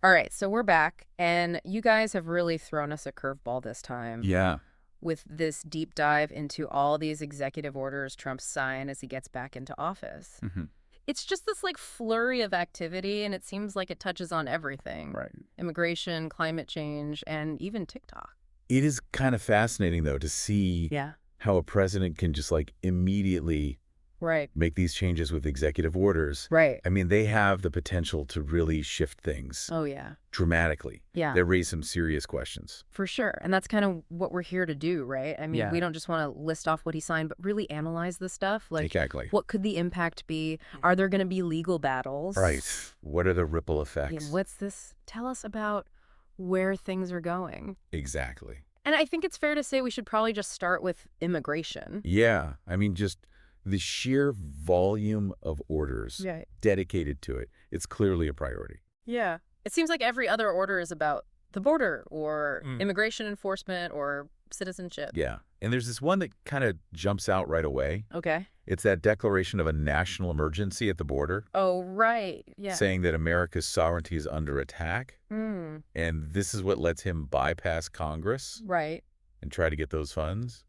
All right, so we're back, and you guys have really thrown us a curveball this time Yeah. with this deep dive into all these executive orders Trump signed as he gets back into office. Hmm. It's just this like flurry of activity, and it seems like it touches on everything: Right. immigration, climate change, and even TikTok. It is kind of fascinating, though, to see Yeah. how a president can just like immediately Right. make these changes with executive orders. Right. I mean, they have the potential to really shift things Oh, yeah. dramatically. Yeah. They raise some serious questions. For sure. And that's kind of what we're here to do, right? I mean, we Yeah. don't just want to list off what he signed, but really analyze the stuff. Like, Exactly. what could the impact be? Are there going to be legal battles? Right. What are the ripple Yeah, effects? what's this? Tell us about where things are going. Exactly. And I think it's fair to say we should probably just start with immigration. Yeah. I mean, just the sheer volume of orders Right. dedicated to it, it's clearly a priority. Yeah. It seems like every other order is about the border or Mm. immigration enforcement or citizenship. Yeah. And there's this one that kind of jumps out right away. Okay. It's that declaration of a national emergency at the border, Oh, right. Yeah. saying that America's sovereignty is under attack. Mm, And this is what lets him bypass Congress right. and try to get those funds,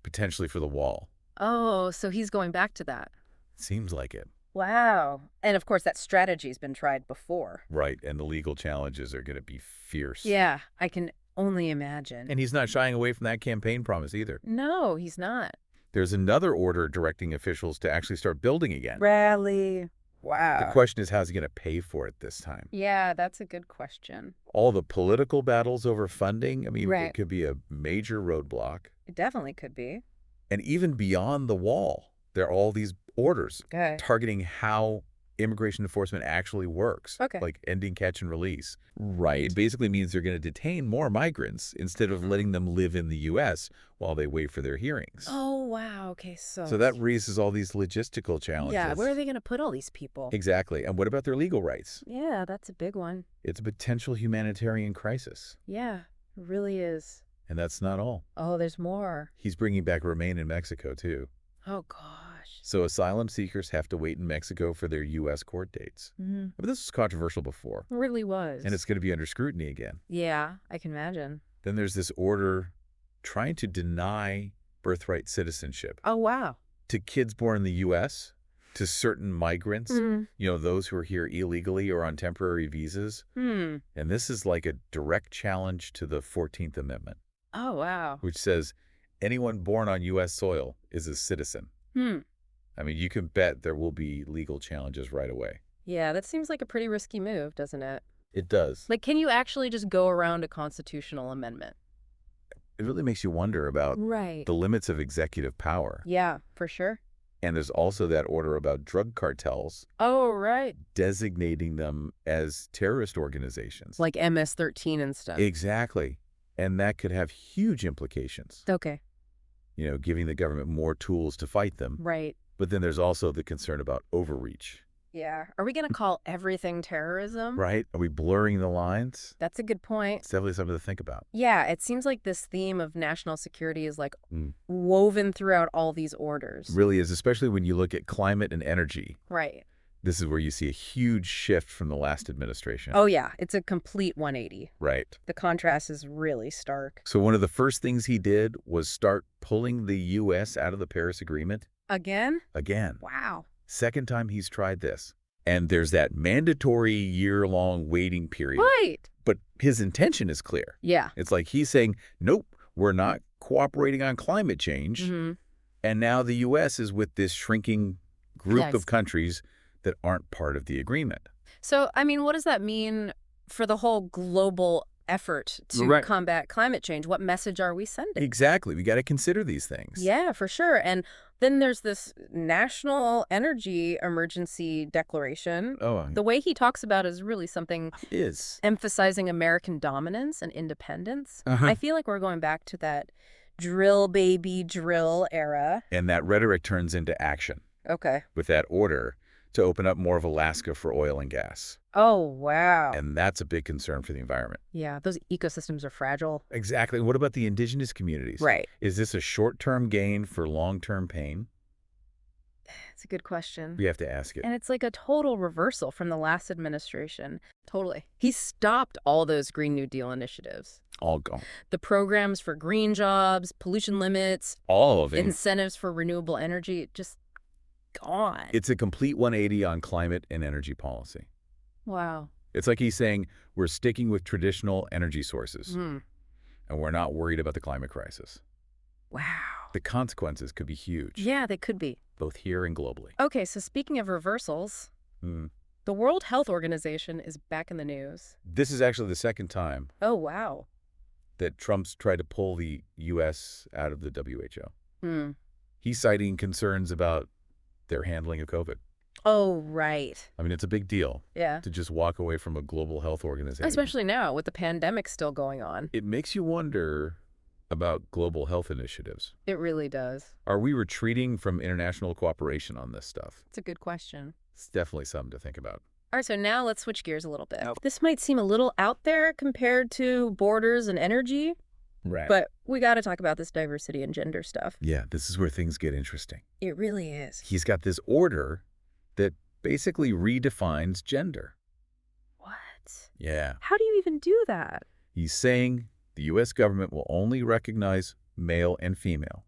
potentially for the wall. Oh, so he's going back to that. Seems like it. Wow. And of course, that strategy's been tried before. Right. And the legal challenges are going to be fierce. Yeah, I can only imagine. And he's not shying away from that campaign promise either. No, he's not. There's another order directing officials to actually start building again. Rally. The Wow. question is, how's he going to pay for it this time? Yeah, that's a good question. All the political battles over funding, I mean, Right. it could be a major roadblock. It definitely could be. And even beyond the wall, there are all these orders Okay. targeting how immigration enforcement actually works, Okay. like ending catch and release. Right. It basically means they're going to detain more migrants instead of letting them live in the U.S. while they wait for their hearings. Oh, wow. Okay, So that raises all these logistical challenges. Yeah, where are they going to put all these people? Exactly. And what about their legal rights? Yeah, that's a big one. It's a potential humanitarian crisis. Yeah, it really is. And that's not all. Oh, there's more. He's bringing back Remain in Mexico, too. Oh, gosh. So asylum seekers have to wait in Mexico for their U.S. court dates. Mm-hmm. But this was controversial before, It really was. and it's going to be under scrutiny again. Yeah, I can imagine. Then there's this order trying to deny birthright citizenship Oh, wow. to kids born in the U.S., to certain migrants, those who are here illegally or on temporary visas. Hmm. And this is like a direct challenge to the 14th Amendment, Oh, wow. which says anyone born on U.S. soil is a citizen. Hmm. I mean, you can bet there will be legal challenges right away. Yeah, that seems like a pretty risky move, doesn't it? It does. Like, can you actually just go around a constitutional amendment? It really makes you wonder about Right. the limits of executive power. Yeah, for sure. And there's also that order about drug cartels, Oh, right. designating them as terrorist organizations. Like MS-13 and stuff. Exactly. And that could have huge implications, Okay. giving the government more tools to fight them. Right. But then there's also the concern about overreach, Yeah. Are we going to call everything terrorism? right? Are we blurring the lines? That's a good point. It's definitely something to think about. Yeah, it seems like this theme of national security is like Mm. woven throughout all these orders. Really is, especially when you look at climate and energy. Right. This is where you see a huge shift from the last administration. Oh, yeah. It's a complete 180. Right. The contrast is really stark. So one of the first things he did was start pulling the U.S. out of the Paris Agreement Again? again. Wow. Second time he's tried this. And there's that mandatory year-long waiting period. Right. But his intention is clear. Yeah. It's like he's saying, nope, we're not cooperating on climate change. Mm-hmm. And now the U.S. is with this shrinking group Yes. of countries that aren't part of the agreement. So, I mean, what does that mean for the whole global effort to Right. combat climate change? What message are we sending? Exactly. We got to consider these things. Yeah, for sure. And then there's this national energy emergency declaration. Oh, The way he talks about it is really something it is. emphasizing American dominance and independence. Uh-huh. I feel like we're going back to that drill baby drill era. And that rhetoric turns into action Okay. with that order to open up more of Alaska for oil and gas. Oh, wow. And that's a big concern for the environment. Yeah, those ecosystems are fragile. Exactly. What about the indigenous communities? Right. Is this a short-term gain for long-term pain? It's a good question. We have to ask it. And it's like a total reversal from the last administration. Totally. He stopped all those Green New Deal initiatives. All gone. The programs for green jobs, pollution limits, All of it. incentives for renewable energy, just gone. It's a complete 180 on climate and energy policy. Wow. It's like he's saying we're sticking with traditional energy sources, and we're not worried about the climate crisis. Wow. The consequences could be huge, Yeah, they could be. both here and globally. Okay, so speaking of reversals, the World Health Organization is back in the news. This is actually the second time Oh, wow. that Trump's tried to pull the U.S. out of the WHO. Hmm. He's citing concerns about their handling of COVID. Oh, right. I mean, it's a big deal Yeah. to just walk away from a global health organization. Especially now with the pandemic still going on. It makes you wonder about global health initiatives. It really does. Are we retreating from international cooperation on this stuff? It's a good question. It's definitely something to think about. All right, so now let's switch gears a little bit. Now- This might seem a little out there compared to borders and energy, Right. but we got to talk about this diversity and gender stuff. Yeah, this is where things get interesting. It really is. He's got this order that basically redefines gender. What? Yeah. How do you even do that? He's saying the U.S. government will only recognize male and female.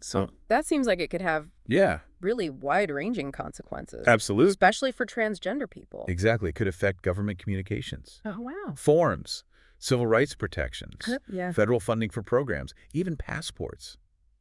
So, That seems like it could have yeah, really wide-ranging consequences. absolutely. Especially for transgender people. Exactly. It could affect government communications, Oh, wow. forms, civil rights protections, Yeah. federal funding for programs, even passports.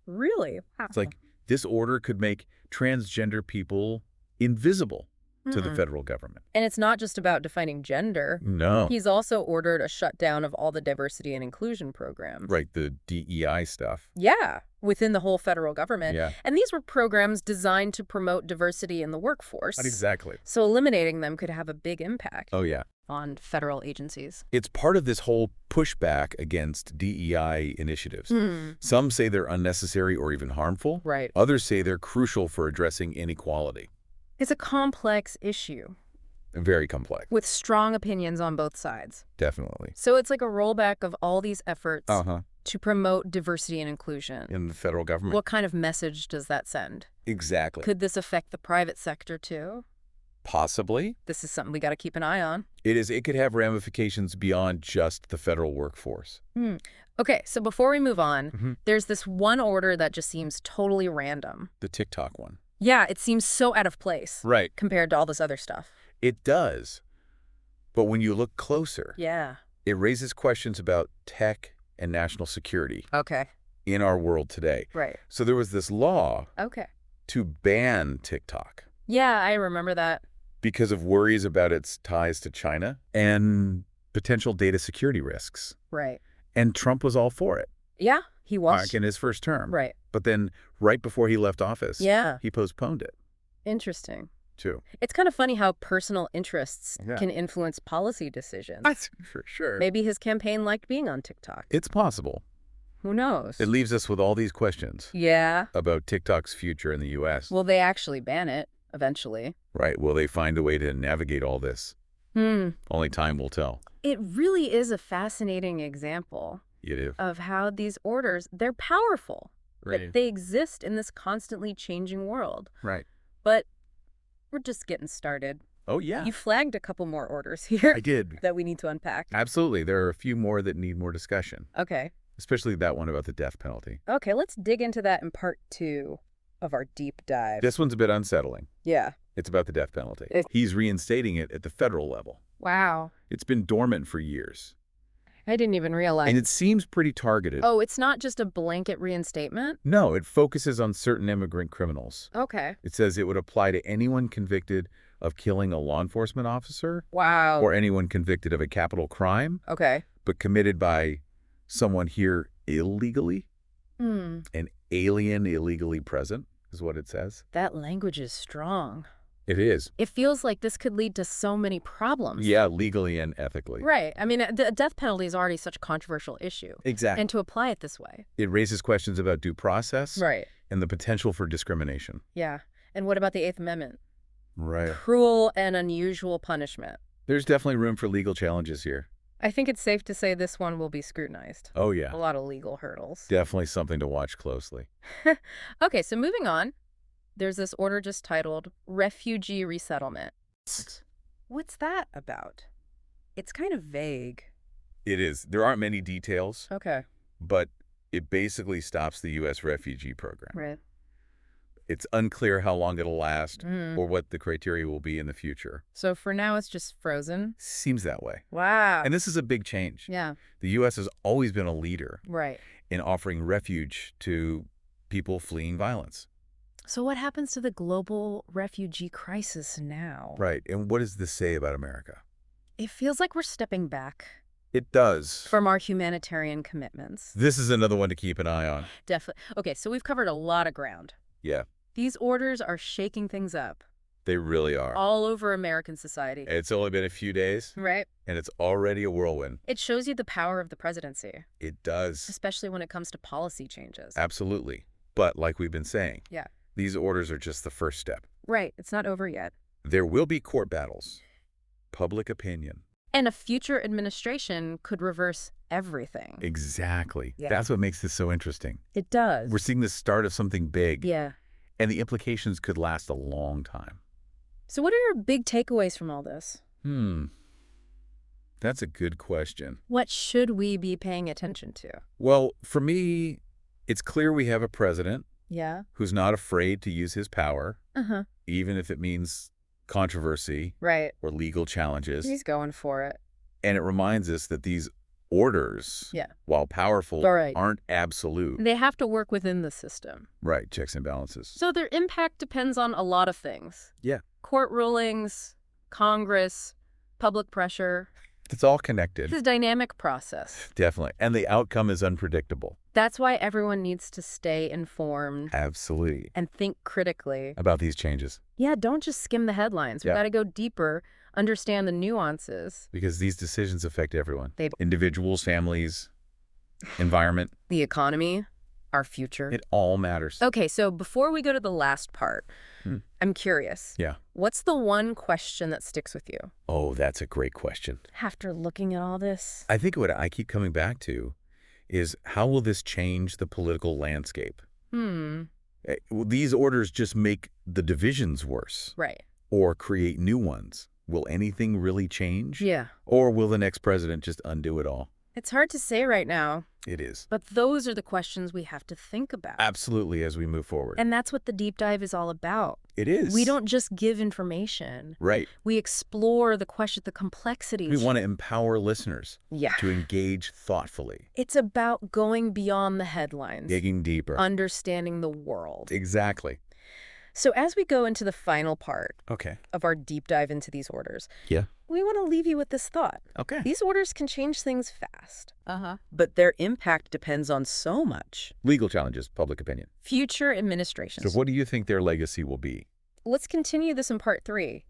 Really? Wow. It's like this order could make transgender people invisible to the federal government. And it's not just about defining gender. No. He's also ordered a shutdown of all the diversity and inclusion programs. Right, the DEI stuff. Yeah, within the whole federal government. Yeah. And these were programs designed to promote diversity in the workforce. Not exactly. So eliminating them could have a big impact Oh, yeah. on federal agencies. It's part of this whole pushback against DEI initiatives. Some say they're unnecessary or even harmful. Right. Others say they're crucial for addressing inequality. It's a complex issue Very complex. with strong opinions on both sides. Definitely. So it's like a rollback of all these efforts Uh-huh. to promote diversity and inclusion. In the federal government. What kind of message does that send? Exactly. Could this affect the private sector too? Possibly. This is something we got to keep an eye on. It could have ramifications beyond just the federal workforce. Okay, so before we move on, Mhm. there's this one order that just seems totally random. The TikTok one. Yeah, it seems so out of place Right. compared to all this other stuff. It does. But when you look closer, Yeah. it raises questions about tech and national security Okay. in our world today. Right. So there was this law Okay. to ban TikTok Yeah, I remember that. because of worries about its ties to China and potential data security risks. Right. And Trump was all for it Yeah, he was. back in his first term. Right. But then right before he left office, Yeah. he postponed it Interesting. too. It's kind of funny how personal interests Yeah. can influence policy decisions. That's for sure. Maybe his campaign liked being on TikTok. It's possible. Who knows? It leaves us with all these questions Yeah. about TikTok's future in the U.S. Will they actually ban it eventually? Right. Will they find a way to navigate all this? Only time will tell. It really is a fascinating example It is. of how these orders, they're powerful. Right. That they exist in this constantly changing world. Right. But we're just getting started. Oh, yeah. You flagged a couple more orders here I did. that we need to unpack. Absolutely. There are a few more that need more discussion, Okay. especially that one about the death penalty. Okay, let's dig into that in part 2 of our deep dive. This one's a bit unsettling. Yeah. It's about the death penalty. It- He's reinstating it at the federal level. Wow. It's been dormant for years. I didn't even realize. And it seems pretty targeted. Oh, it's not just a blanket reinstatement? No, it focuses on certain immigrant criminals. Okay. It says it would apply to anyone convicted of killing a law enforcement officer Wow. or anyone convicted of a capital crime, Okay. but committed by someone here illegally. An alien illegally present is what it says. That language is strong. It is. It feels like this could lead to so many problems. Yeah, legally and ethically. Right. I mean, the death penalty is already such a controversial issue. Exactly. And to apply it this way. It raises questions about due process Right. and the potential for discrimination. Yeah. And what about the Eighth Amendment? Right. Cruel and unusual punishment. There's definitely room for legal challenges here. I think it's safe to say this one will be scrutinized. Oh, yeah. A lot of legal hurdles. Definitely something to watch closely. Okay, so moving on. There's this order just titled Refugee Resettlement. What's that about? It's kind of vague. It is. There aren't many details, Okay. but it basically stops the U.S. refugee program. Right. It's unclear how long it'll last Mm. or what the criteria will be in the future. So for now, it's just frozen. Seems that way. Wow. And this is a big change. Yeah. The U.S. has always been a leader Right. in offering refuge to people fleeing violence. So what happens to the global refugee crisis now? Right. And what does this say about America? It feels like we're stepping back It does. from our humanitarian commitments. This is another one to keep an eye on. Definitely. Okay, so we've covered a lot of ground. Yeah, These orders are shaking things up they really are. all over American society. It's only been a few days, Right? and it's already a whirlwind. It shows you the power of the presidency, It does. especially when it comes to policy changes. Absolutely. But like we've been saying, Yeah. these orders are just the first step. Right. It's not over yet. There will be court battles, public opinion. And a future administration could reverse everything. Exactly. Yeah. That's what makes this so interesting. It does. We're seeing the start of something big, Yeah. and the implications could last a long time. So what are your big takeaways from all this? That's a good question. What should we be paying attention to? Well, for me, it's clear we have a president Yeah. who's not afraid to use his power, Uh-huh. even if it means controversy Right. or legal challenges. He's going for it. And it reminds us that these orders, Yeah. while powerful, All right. aren't absolute. They have to work within the system. Right, checks and balances. So their impact depends on a lot of things. Yeah. Court rulings, Congress, public pressure. It's all connected. It's a dynamic process. Definitely. And the outcome is unpredictable. That's why everyone needs to stay informed Absolutely. and think critically. About these changes. Yeah, don't just skim the headlines. We Yeah. got to go deeper, understand the nuances. Because these decisions affect everyone. They- Individuals, families, environment. The economy, our future. It all matters. Okay, so before we go to the last part, Hmm. I'm curious. Yeah. What's the one question that sticks with you Oh, that's a great question. after looking at all this? I think what I keep coming back to is how will this change the political landscape? Will these orders just make the divisions worse Right. or create new ones? Will anything really change? Yeah. Or will the next president just undo it all? It's hard to say right now, It is. but those are the questions we have to think about. Absolutely, as we move forward. And that's what the deep dive is all about. It is. We don't just give information. Right. We explore the the complexities. We want to empower listeners Yeah. to engage thoughtfully, It's about going beyond the headlines, digging deeper. understanding the world. Exactly. So as we go into the final part Okay. of our deep dive into these orders, Yeah. we want to leave you with this thought. Okay. These orders can change things fast. But their impact depends on so much. Legal challenges, public opinion. Future administrations. So what do you think their legacy will be? Let's continue this in part 3.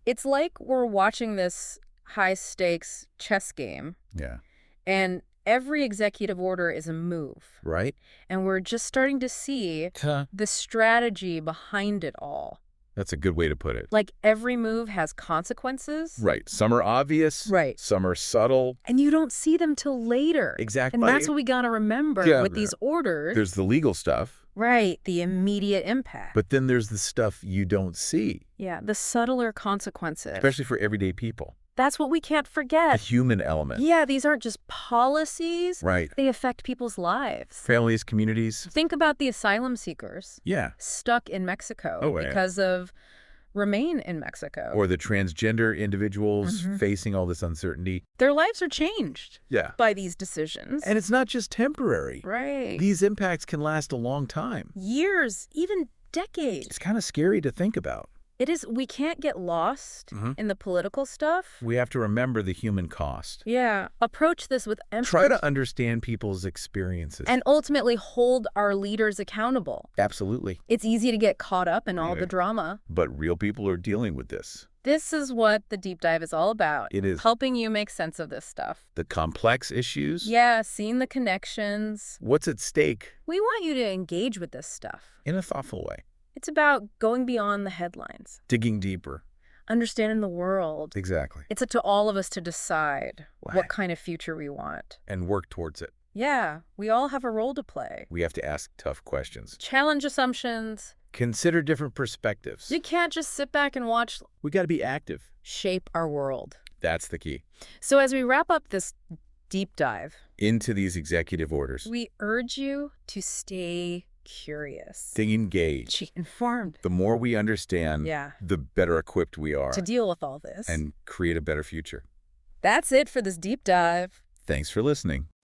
It's like we're watching this high-stakes chess game, Yeah. and every executive order is a move. Right? And we're just starting to see the strategy behind it all. That's a good way to put it. Like every move has consequences. Right. Some are obvious. Right. Some are subtle. And you don't see them till later. Exactly. And that's what we got to remember Yeah, with these orders. There's the legal stuff, Right, the immediate impact. but then there's the stuff you don't see, Yeah, the subtler consequences. especially for everyday people. That's what we can't The forget. human element. Yeah, these aren't just policies. Right. They affect people's lives. Families, communities. Think about the asylum seekers Yeah. stuck in Mexico Oh, yeah. because of Remain in Mexico. Or the transgender individuals Mhm. facing all this uncertainty. Their lives are changed Yeah. by these decisions. And it's not just temporary. Right. These impacts can last a long time. Years, even decades. It's kind of scary to think about. It is. We can't get lost Mhm. in the political stuff. We have to remember the human cost. Yeah. Approach this with empathy. Try to understand people's experiences. And ultimately hold our leaders accountable. Absolutely. It's easy to get caught up in all Yeah. the drama. But real people are dealing with this. This is what the deep dive is all about. It is. Helping you make sense of this stuff. The complex issues. Yeah, seeing the connections. What's at stake We want you to engage with this stuff. in a thoughtful way. It's about going beyond the headlines, Digging deeper. understanding the world. Exactly. It's up to all of us to decide Right. what kind of future we want. And work towards it. Yeah, we all have a role to play. We have to ask tough questions. Challenge assumptions, Consider different perspectives. You can't just sit back and watch We got to be active. shape our world. That's the key. So as we wrap up this deep dive, Into these executive orders. we urge you to stay curious. Stay engaged. Stay informed. The more we understand, Yeah. the better equipped we are To deal with all this. and create a better future. That's it for this deep dive. Thanks for listening.